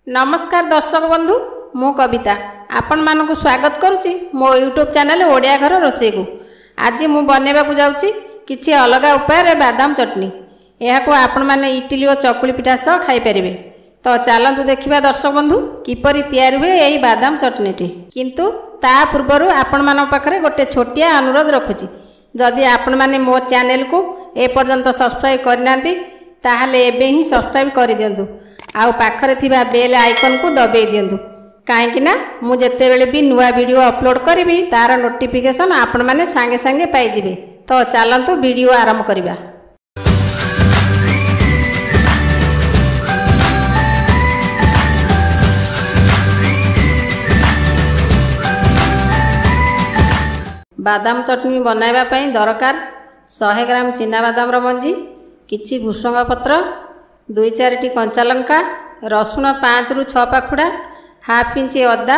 नमस्कार दर्शक बंधु मु कविता आपण मानक स्वागत करुच्ची मो यूट्यूब चैनल ओडिया घर रोषे को। आज मु बनवा को जाऊँगी किसी अलग उपाय बादाम चटनी। यह आपण मैंने इडली और चकुली पिठा सह खाईपर। तो चलतु देखा दर्शक बंधु किपरि तैयारी हुए यही बादाम चटनीटी। किंतु ता पूर्वर आपण मान पाखरे गोटे छोटिया अनुरोध रखुची, जदि आपण मैंने मो चैनल को एपर्यंत सब्सक्राइब करना ताहले एबे ही सब्सक्राइब कर दियंतु आउ पाखरे थिबा बेल आइकन को दबे दियंतु, काहेकि ना मु जेते बेले भी नुआ वीडियो अपलोड करिवि तार नोटिफिकेशन आपण माने संगे संगे पाई जिवे। तो चलंतु वीडियो आरंभ करिबा। बादाम चटनी बनाइबा पई दरकार 100 ग्राम चिना बादाम रो मंजी, किछि भुसंगा पत्र, 2-4 कंचा लंका, रसुण 5 ରୁ 6 पाखुड़ा, हाफ इंच अदा,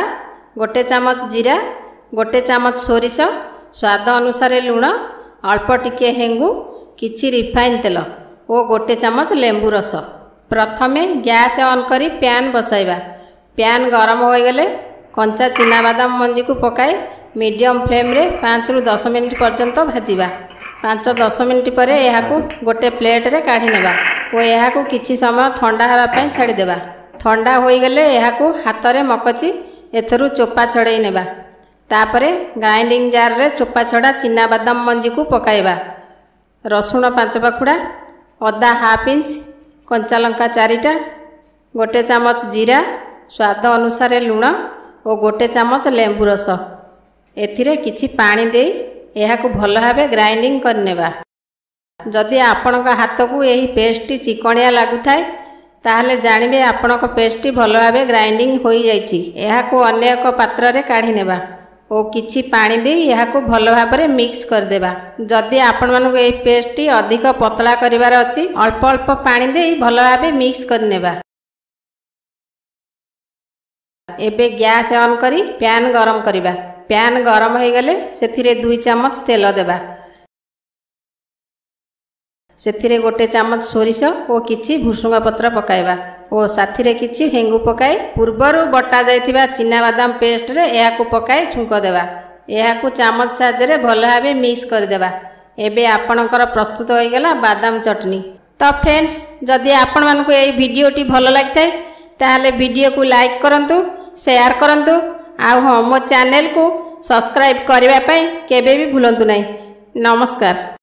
1 चामच जीरा, 1 चामच सोरिष, स्वाद अनुसार लुण, अल्प टिके हेंगु, किछि रिफाइन तेल और 1 चामच लेंबू रस। प्रथमे गैस ऑन करी पैन बसाइबा। पैन गरम हो गले कंचा चिना बादाम मंजी को पकाई मीडियम फ्लेम रे 5 ରୁ 10 मिनिट पर्यंत भाजिबा। 5-10 मिनिट पर यह गोटे प्लेट रे काढ़ी नेबा और यह किछि समय ठंडा हवा पई छाड़ी देबा। ठंडा होई गले यह हाथ रे मकची एथरु चोपा छड़ाई नेबा। तापरे ग्राइंडिंग जार रे चोपा छड़ा चिना बादाम मंजी को पकाइबा। रसुण 5 पाखुड़ा, अदा हाफ इंच, कंचा लंका 4टा, 1 चामच जीरा, स्वाद अनुसार लुण और 1 चामच लेंबू रस। एथिरे किछि पानी दे यह भल भाव ग्राइंडिंग करनेबा। जदि आपणक हाथ को यही पेस्ट चिकणिया लगुथाए ताहले जानिबे आपणक पेस्ट भल भाव ग्राइंडिंग हो जाइछि। यह अन्य एक पात्र रे काढ़ी नेबा और किछि पानी दे यह भल भाव मिक्स कर देबा। जदि आपण मानक यही पेस्ट अधिक पतला करिवार अछि अल्प अल्प पानी दे भल भाव मिक्स करनेबा। एबे गैस ऑन करी पैन गरम करिबा। पैन गरम हो गले सेथिरे 2 चामच तेल देबा। सेथिरे 1 चामच सोरिष और किछि भुसुंगा पत्र पकाइबा और साथिरे किछि हेंगु पकाई पूर्वरु बटा जाइतिबा चिना बादाम पेस्ट रे याकु पकाई छुंक देबा। याकु चामच साहाय्य भल भाबे मिक्स कर देबा। एबे आपणकर प्रस्तुत हो गला बादाम चटनी। तो फ्रेंड्स, जदि आपण मानकु एई वीडियोटी भल लागथाय ताहले वीडियो को लाइक करंतु, शेयर करंतु आ मो चैनल को सब्सक्राइब करने केबे भी भूलंतु नहीं। नमस्कार।